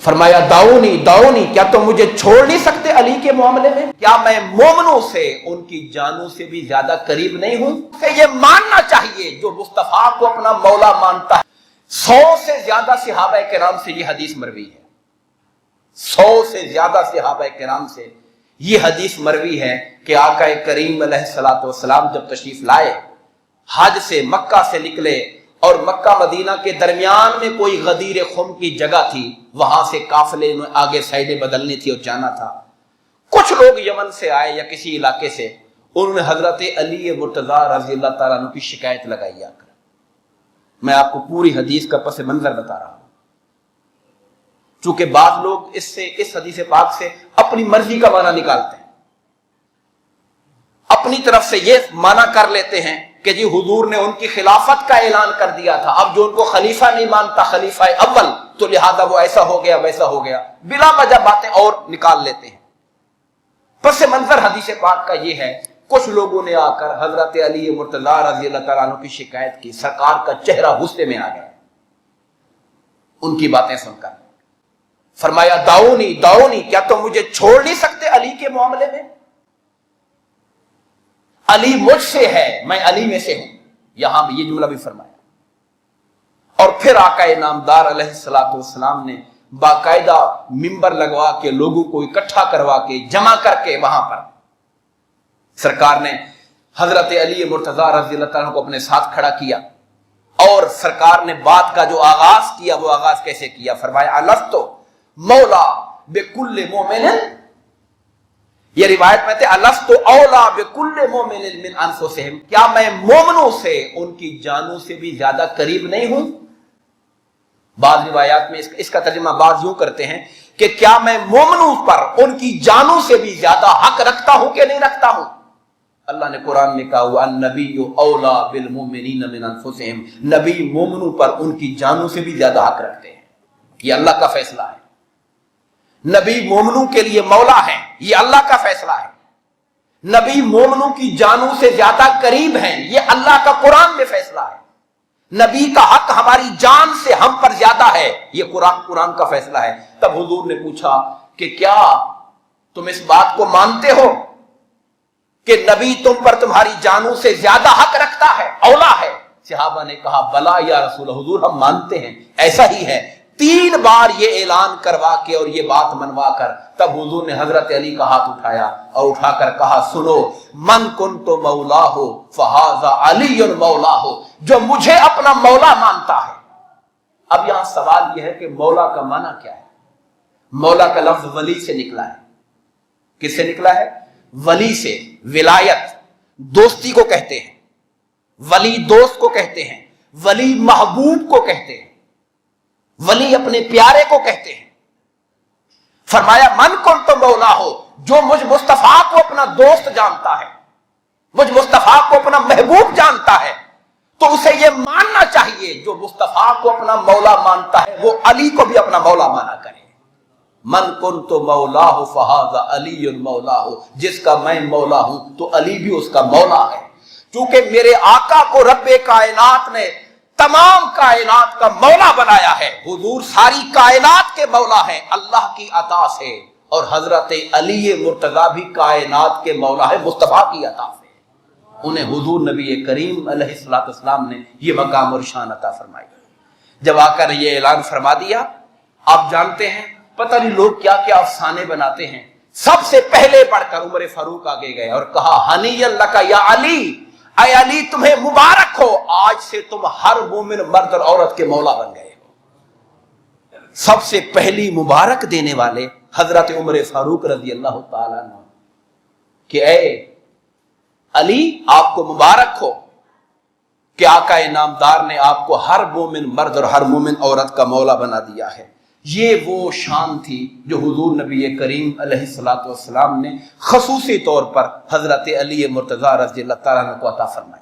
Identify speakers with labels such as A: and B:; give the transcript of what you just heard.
A: फरमाया दाऊनी दाऊनी, क्या तुम मुझे छोड़ नहीं सकते अली के मामले में? क्या मैं मोमनों से उनकी जानों से भी ज्यादा करीब नहीं हूं? तो ये मानना चाहिए जो मुस्तफा को अपना मौला मानता है। 100 से ज्यादा सहाबा किराम से ये हदीस मरवी है। 100 से ज्यादा सहाबा किराम से ये हदीस मरवी है कि आका करीम अलैहिस्सलाम जब तशरीफ लाए, हज से मक्का से निकले और मक्का मदीना के दरमियान में कोई गदीर खुम की जगह थी, वहां से काफिले में आगे साइडें बदलनी थी और जाना था। कुछ लोग यमन से आए या किसी इलाके से, उन्होंने हजरत अली मुर्तजा रज़ी अल्लाह तआला अन्हु की शिकायत लगाई आकर। मैं आपको पूरी हदीस का पस मंजर बता रहा हूं, चूंकि बाद लोग इस हदीस पाक से अपनी मर्जी का माना निकालते हैं, अपनी तरफ से ये माना कर लेते हैं कि जी हुजूर ने उनकी खिलाफत का ऐलान कर दिया था, अब जो उनको खलीफा नहीं मानता खलीफा अव्वल, तो लिहाजा वो ऐसा हो गया वैसा हो गया, बिला वजह बातें और निकाल लेते हैं। पस मंजर हदीस पाक का ये है, कुछ लोगों ने आकर हजरत अली मुर्तजा रज़ी अल्लाह तआला अन्हु की शिकायत की, सरकार का चेहरा गुस्से में आ गया उनकी बातें सुनकर। फरमाया दाऊनी दाऊनी, क्या तुम मुझे छोड़ नहीं सकते अली के मामले में? अली मुझसे है, मैं अली में से हूं, यहां भी ये जुमला भी फरमाया। और फिर आका नामदार अलैहिस्सलाम ने बाकायदा मिंबर लगवा के लोगों को इकट्ठा करवा के जमा करके वहां पर सरकार ने हजरत अली मुर्तजा रज़ी अल्लाह तआला को अपने साथ खड़ा किया और सरकार ने बात का जो आगाज किया, वो आगाज कैसे किया? फरमाया अलस्तु मौला बिकुल्लि मोमिनिन, ये रिवायत में थे अलस्तु औला बिकुल्लि मोमिनिन मिन अनफुसिहिम, क्या मैं मोमिनों से उनकी जानों से भी ज्यादा करीब नहीं हूं? बाद रिवायात में इसका तर्जुमा बाज यूं करते हैं कि क्या मैं मोमिनों पर उनकी जानों से भी ज्यादा हक रखता हूं कि नहीं रखता हूं? अल्लाह ने कुरान में कहा हुआ अन्नबिय्यु औला बिल मुमिनीन मिन अनफुसिहिम, नबी मोमिनों पर उनकी जानों से भी ज्यादा हक रखते हैं। यह अल्लाह का फैसला है। नबी मोमिनों के लिए मौला है, यह अल्लाह का फैसला है। नबी मोमिनों की जानों से ज्यादा करीब हैं, यह अल्लाह का कुरान में फैसला है। नबी का हक हमारी जान से हम पर ज्यादा है, यह कुरान का फैसला है। तब हुजूर ने पूछा कि क्या तुम इस बात को मानते हो कि नबी तुम पर तुम्हारी जानों से ज्यादा हक रखता है, औला है? सहाबा ने कहा बला या रसूल, हुजूर हम मानते हैं, ऐसा ही है। 3 बार ये ऐलान करवा के और ये बात मनवा कर तब हुजूर ने हजरत अली का हाथ उठाया और उठाकर कहा सुनो, मन कुन्तु मौला हो फहाजा अलीयुन मौला हो, जो मुझे अपना मौला मानता है। अब यहां सवाल यह है कि मौला का माना क्या है? मौला का लफ्ज वली से निकला है। किससे निकला है? वली से। विलायत दोस्ती को कहते हैं, वली दोस्त को कहते हैं, वली महबूब को कहते हैं, वली अपने प्यारे को कहते हैं। फरमाया मन कुन्तु मौला हो, जो मुझ मुस्तफा को अपना दोस्त जानता है, मुझ मुस्तफा को अपना महबूब जानता है, तो उसे यह मानना चाहिए जो मुस्तफा को अपना मौला मानता है वो अली को भी अपना मौला माना करे। मन कुन्तु मौला हो फहाजा अलीयुन मौला हो, जिसका मैं मौला हूं तो अली भी उसका मौला है। क्योंकि मेरे आका को रब्बे कायनात ने तमाम कायनात का मौला बनाया है। हुजूर सारी कायनात के मौला है अल्लाह की अता से, और हजरत अली मुर्तजा भी कायनात के मौला है मुस्तफा की अता से। उन्हें हुजूर नबी करीम अलैहिस्सलाम ने यह मकाम और शान अता फरमाई। जब आकर ये ऐलान फरमा दिया, आप जानते हैं पता नहीं लोग क्या क्या अफसाने बनाते हैं। सबसे पहले बढ़कर उमर फारूक आगे गए और कहा हनीयन लका या अली, ऐ अली तुम्हें मुबारक हो, आज से तुम हर मोमिन मर्द और औरत के मौला बन गए हो। सबसे पहली मुबारक देने वाले हजरत उमर फारूक रज़ी अल्लाह तआला अन्हु कि ऐ अली आपको मुबारक हो कि आका नामदार ने आपको हर मोमिन मर्द और हर मोमिन औरत का मौला बना दिया है। ये वो शान थी जो हुजूर नबी करीम अलैहिस्सलातु वस्सलाम ने खसूसी तौर पर हजरत अली मुर्तजा रज़ी अल्लाह तआला अन्हु को अता फरमाई।